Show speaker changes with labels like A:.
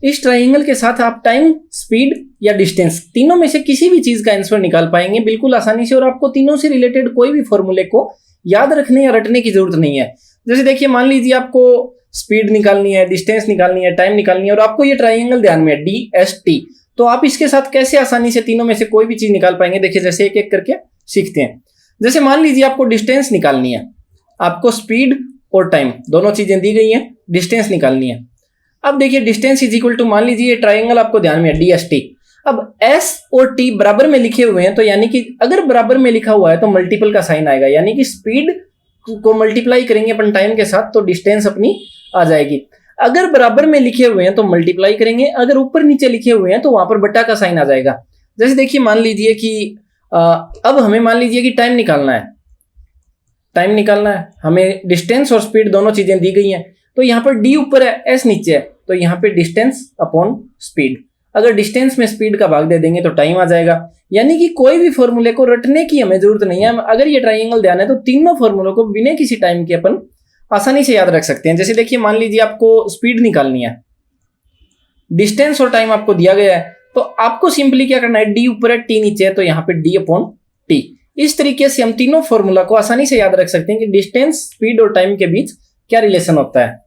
A: इस ट्राइंगल के साथ आप टाइम, स्पीड या डिस्टेंस तीनों में से किसी भी चीज का आंसर निकाल पाएंगे बिल्कुल आसानी से, और आपको तीनों से रिलेटेड कोई भी फॉर्मूले को याद रखने या रटने की जरूरत नहीं है। जैसे देखिए, मान लीजिए आपको स्पीड निकालनी है, डिस्टेंस निकालनी है, टाइम निकालनी है, और आपको ये ट्राइंगल ध्यान में है DST, तो आप इसके साथ कैसे आसानी से तीनों में से कोई भी चीज निकाल पाएंगे। देखिए, जैसे एक एक करके सीखते हैं। जैसे मान लीजिए आपको डिस्टेंस निकालनी है, आपको स्पीड और टाइम दोनों चीजें दी गई हैं, डिस्टेंस निकालनी है। अब देखिए, डिस्टेंस इज इक्वल टू, मान लीजिए ये ट्राइंगल आपको ध्यान में है DST। अब S और T बराबर में लिखे हुए हैं, तो यानी कि अगर बराबर में लिखा हुआ है तो मल्टीपल का साइन आएगा, यानी कि स्पीड को मल्टीप्लाई करेंगे अपन टाइम के साथ तो डिस्टेंस अपनी आ जाएगी। अगर बराबर में लिखे हुए हैं तो मल्टीप्लाई करेंगे, अगर ऊपर नीचे लिखे हुए हैं तो वहां पर बटा का साइन आ जाएगा। जैसे देखिए, मान लीजिए कि अब हमें मान लीजिए कि टाइम निकालना है, हमें डिस्टेंस और स्पीड दोनों चीजें दी गई हैं, तो यहाँ पर D ऊपर है, S नीचे है, तो यहाँ पे डिस्टेंस अपॉन स्पीड। अगर डिस्टेंस में स्पीड का भाग दे देंगे तो टाइम आ जाएगा। यानी कि कोई भी फॉर्मूले को रटने की हमें जरूरत नहीं है। अगर ये ट्राइंगल ध्यान है तो तीनों फॉर्मूलों को बिना किसी टाइम के अपन आसानी से याद रख सकते हैं। जैसे देखिए, मान लीजिए आपको स्पीड निकालनी है, डिस्टेंस और टाइम आपको दिया गया है, तो आपको सिंपली क्या करना है, D ऊपर है, T नीचे है, तो यहाँ पे D अपॉन T। इस तरीके से हम तीनों फॉर्मूला को आसानी से याद रख सकते हैं कि डिस्टेंस, स्पीड और टाइम के बीच क्या रिलेशन होता है।